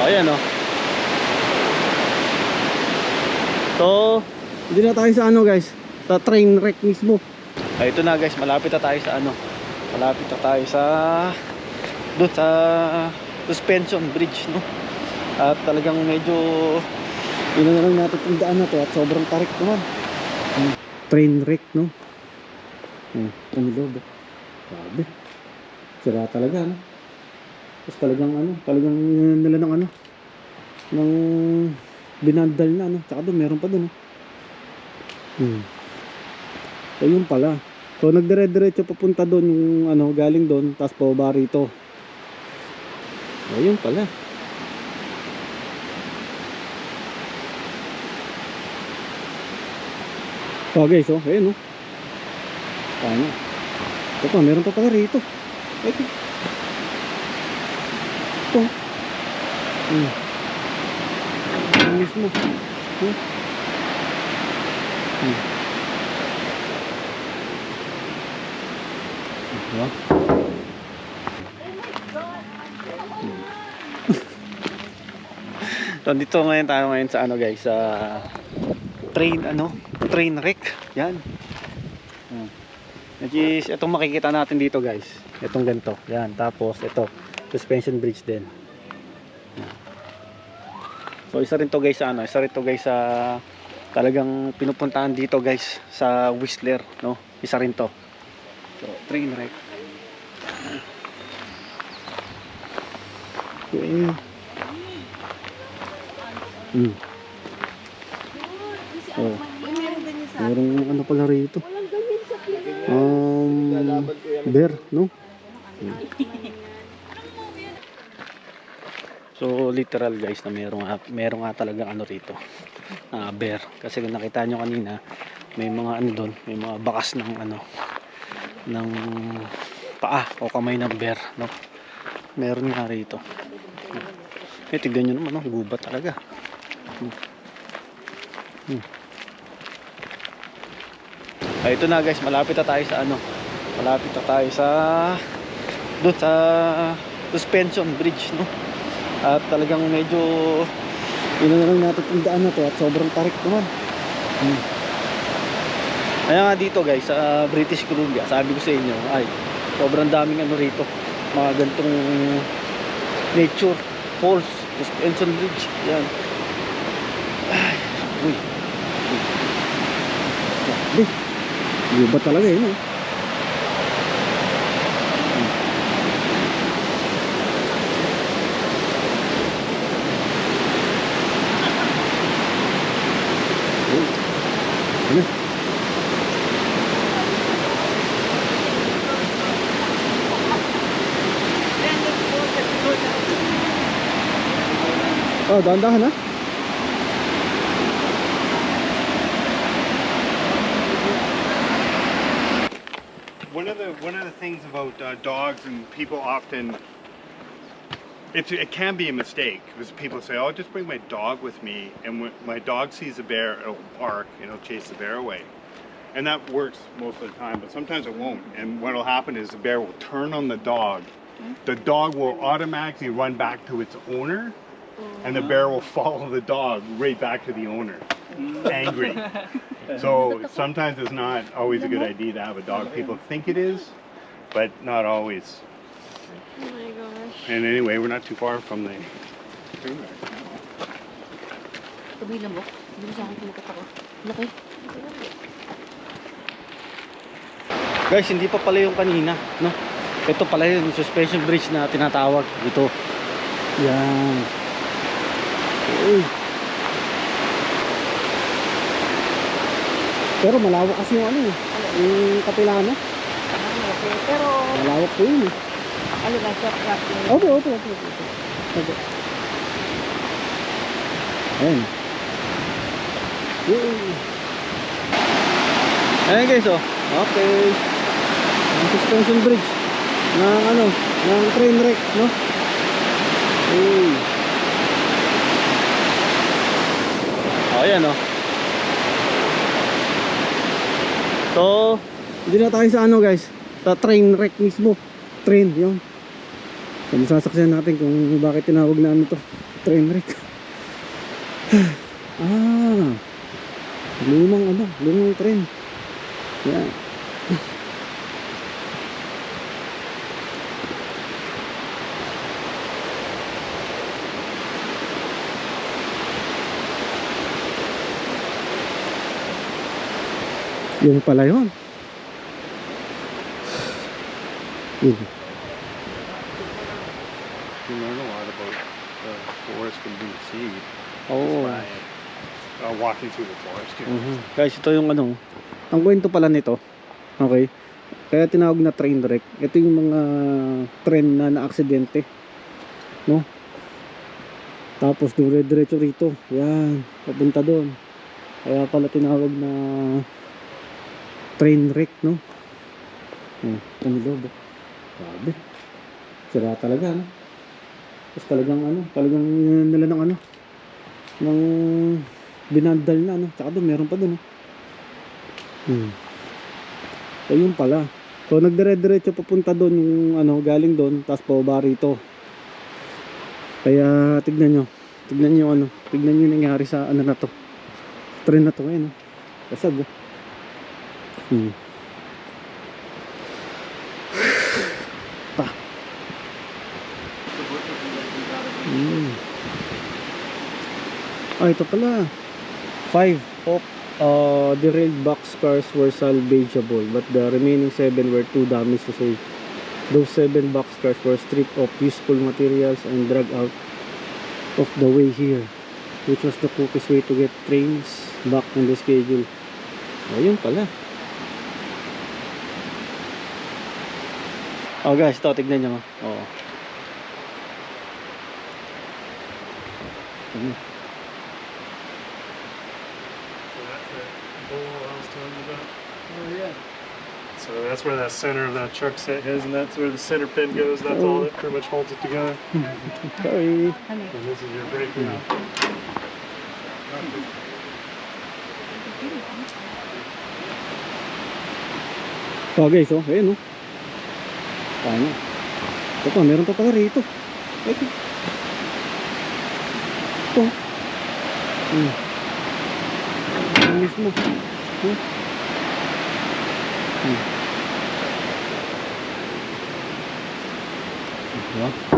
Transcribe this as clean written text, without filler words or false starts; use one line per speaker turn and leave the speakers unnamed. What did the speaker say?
Ayan o. So, hindi na tayo sa ano guys, sa train wreck mismo. Ay, ito na guys, malapit na tayo sa ano. Malapit na tayo sa doon sa suspension bridge, no? At talagang medyo yun na lang natin itong daan na to at sobrang tarik naman. Train wreck, no? Ang loob. Grabe. Sira talaga, no? Tapos talagang ano, talagang nila ng ano, ng binandal na, no? Tsaka doon, meron pa doon, no? So yun pala. So nagdire-diretso papunta doon yung ano, galing doon, tapos pababa rito. So yun pala. So guys, oh, ayun, oh. Paano? Ito pa, meron pa pala rito. Ito. Ito. Ang mismo. Diba? So dito ngayon tayo ngayon sa ano guys, sa train wreck. Yan. Which is itong makikita natin dito guys. Itong ganito. Yan, tapos ito, suspension bridge din. Yan. So isa rin to guys sa ano, isa rin to guys sa talagang pinupuntahan dito guys sa Whistler, no? Isa rin to. So train wreck. Okay. Oh. Merong ano pala rito. Bear, no? So literal guys na merong nga talagang ano rito. Bear. Kasi kung nakita nyo kanina, may mga ano doon, may mga bakas ng ano, ng paa o kamay ng bear, no? Meron nga rito. Tignan nyo naman, no? Gubat talaga. Ay, ito na guys, malapit na tayo sa ano, malapit na tayo sa doon sa suspension bridge, no? At talagang medyo yun na lang natin itong daan na to at sobrang tarik naman. Kaya nga dito guys, sa British Columbia, sabi ko sa inyo, ay sobrang daming ano rito, mga gantong nature falls, suspension bridge. Yan. Ay, uy. Iba talaga yun, no? Oh, dahan-dahan ha?
One of the things about dogs and people often, it can be a mistake because people say, "Oh, just bring my dog with me," and when my dog sees a bear, it'll bark and it'll chase the bear away, and that works most of the time. But sometimes it won't, and what will happen is the bear will turn on the dog. The dog will automatically run back to its owner, and the bear will follow the dog right back to the owner, angry. So sometimes it's not always a good idea to have a dog. People think it is, but not always.
Oh my gosh.
And anyway, we're not too far from the train wreck.
Kabilang mo? Hindi mo sa akin pinakat ako. Laki.
Guys, hindi pa pala yung kanina, no? Ito pala yung suspension bridge na tinatawag dito. Yan. Uy. Pero malawak kasi yung ano eh. Yung Kapilano.
Pero,
Malawak po yun eh.
ano ba, short cut yun?
Okay. Ayan. Ayan guys, oh. Okay. Ang suspension bridge ng ano, ng train wreck, no? Uy. Oh, ayan, oh. So, hindi na tayo sa ano guys, sa train wreck mismo. Train, yun. So, masasaksihan natin kung bakit tinawag na ano to. train wreck. Ah, lumang train. Yan. Yung pala yun. Yun.
You learn a lot about the forest from being seen.
Oo.
By walking through the forest. You know?
Guys, ito yung ang kwento pala nito. Okay. Kaya tinawag na train wreck. Ito yung mga train na na-aksidente. No? Tapos dire-diretso rito. Yan. Papunta doon. Kaya pala tinawag na train wreck, no? Ito ni Lobo. Grabe. Sira talaga, no? Tapos talagang nila ng ng binandal na, no? Tsaka doon, meron pa doon, no? So, yun pala. So, nagdire-diretso papunta doon yung galing doon, tapos pababa rito. Kaya, tignan nyo yung tignan nyo yung nangyari sa na to. Train na to, no? Kasag, oh. Pa. Ito pala. 5 of derailed boxcars were salvageable, but the remaining 7 were too damaged to save. Those 7 boxcars were stripped of useful materials and dragged out of the way here, which was the quickest way to get trains back on the schedule. Ayun pala. Oh guys, ito tignan nyo. Oh.
So that's where that center of that truck set is, and that's where the center pin goes. That's all that pretty much holds it together.
Sorry.
And this is your brake now.
Oh guys, oh, ayun oh. Paano? Ito pa, meron pa pala rito. Ito. Ito. Ang mismo. Diba?